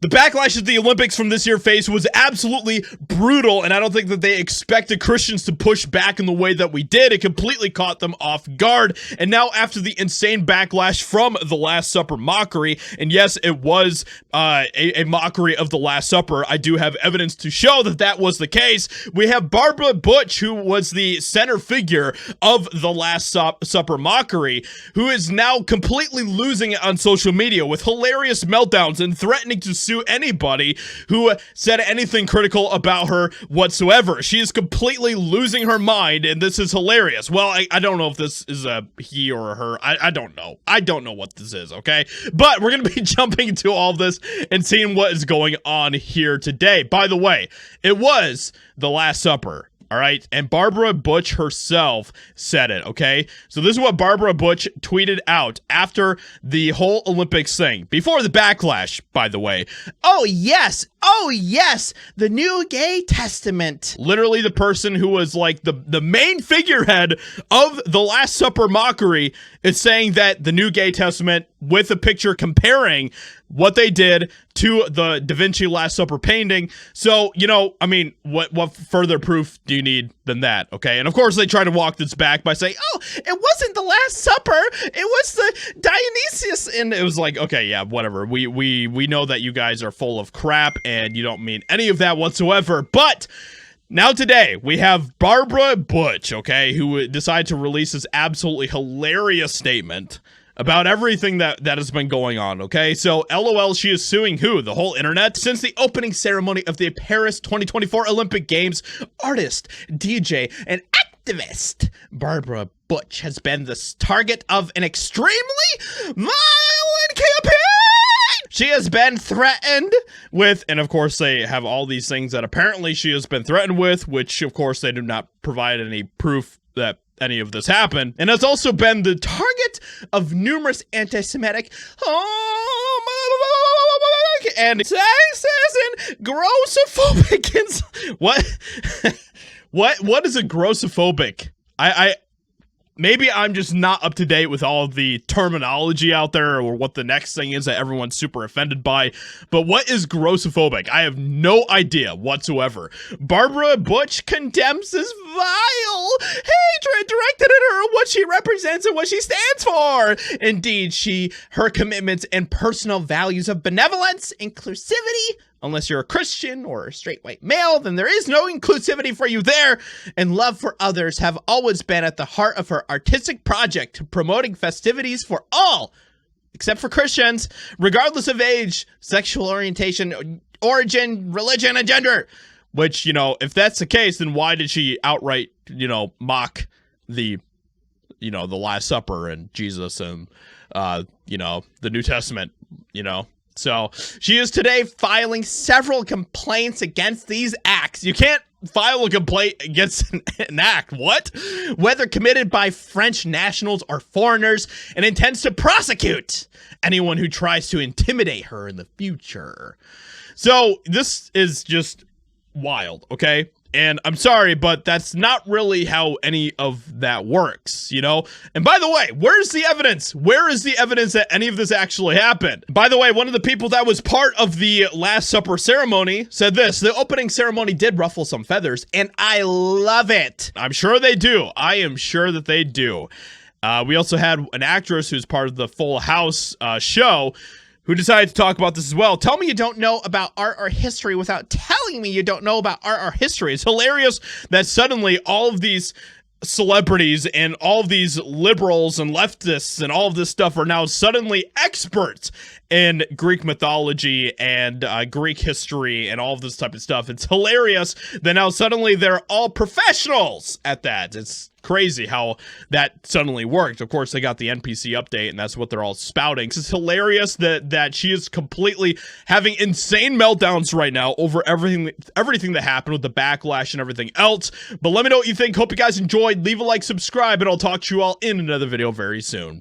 The backlash that the Olympics from this year faced was absolutely brutal, and I don't think that they expected Christians to push back in the way that we did. It completely caught them off guard, and now after the insane backlash from the Last Supper mockery, and yes, it was a mockery of the Last Supper, I do have evidence to show that that was the case. We have Barbara Butch, who was the center figure of the Last Supper mockery, who is now completely losing it on social media with hilarious meltdowns and threatening to sue anybody who said anything critical about her whatsoever. She is completely losing her mind, and this is hilarious. Well, I don't know if this is a he or a her. I don't know. I don't know what this is, okay? But we're going to be jumping into all this and seeing what is going on here today. By the way, it was the Last Supper. All right, and Barbara Butch herself said it, okay? So this is what Barbara Butch tweeted out after the whole Olympics thing, before the backlash, by the way. Oh yes, the New Gay Testament. Literally the person who was like the main figurehead of the Last Supper mockery is saying that the New Gay Testament, with a picture comparing what they did to the Da Vinci Last Supper painting. So, you know, I mean, what further proof do you need than that, okay? And of course, they try to walk this back by saying, oh, it wasn't the Last Supper, it was the Dionysius. And it was like, okay, yeah, whatever. We know that you guys are full of crap and you don't mean any of that whatsoever. But now today, we have Barbara Butch, okay, who decided to release this absolutely hilarious statement about everything that has been going on, okay? So, LOL, she is suing who? The whole internet? Since the opening ceremony of the Paris 2024 Olympic Games, artist, DJ, and activist Barbara Butch has been the target of an extremely violent campaign. She has been threatened with, and of course they have all these things that apparently she has been threatened with, which of course they do not provide any proof that any of this happened, and has also been the target of numerous anti-Semitic and sexist and grossophobic. What is a grossophobic? Maybe I'm just not up to date with all of the terminology out there or what the next thing is that everyone's super offended by. But what is grossophobic? I have no idea whatsoever. Barbara Butch condemns this vile hatred directed at her, what she represents and what she stands for. Indeed, her commitments and personal values of benevolence, inclusivity. Unless you're a Christian or a straight white male, then there is no inclusivity for you there. And love for others have always been at the heart of her artistic project, promoting festivities for all, except for Christians, regardless of age, sexual orientation, origin, religion, and gender. Which, you know, if that's the case, then why did she outright, you know, mock the Last Supper and Jesus and, you know, the New Testament, you know? So she is today filing several complaints against these acts. You can't file a complaint against an act. What? Whether committed by French nationals or foreigners, and intends to prosecute anyone who tries to intimidate her in the future. So this is just wild, okay? And I'm sorry, but that's not really how any of that works, you know? And by the way, where's the evidence? Where is the evidence that any of this actually happened? By the way, one of the people that was part of the Last Supper ceremony said this: the opening ceremony did ruffle some feathers, and I love it. I'm sure they do. I am sure that they do. We also had an actress who's part of the Full House show who decided to talk about this as well. Tell me you don't know about art or history without telling me you don't know about art or history. It's hilarious that suddenly all of these celebrities and all of these liberals and leftists and all of this stuff are now suddenly experts in Greek mythology and Greek history and all of this type of stuff. It's hilarious that now suddenly they're all professionals at that. It's crazy how that suddenly worked. Of course, they got the NPC update, and that's what they're all spouting. It's hilarious that she is completely having insane meltdowns right now over everything that happened with the backlash and everything else. But let me know what you think. Hope you guys enjoyed. Leave a like, subscribe, and I'll talk to you all in another video very soon.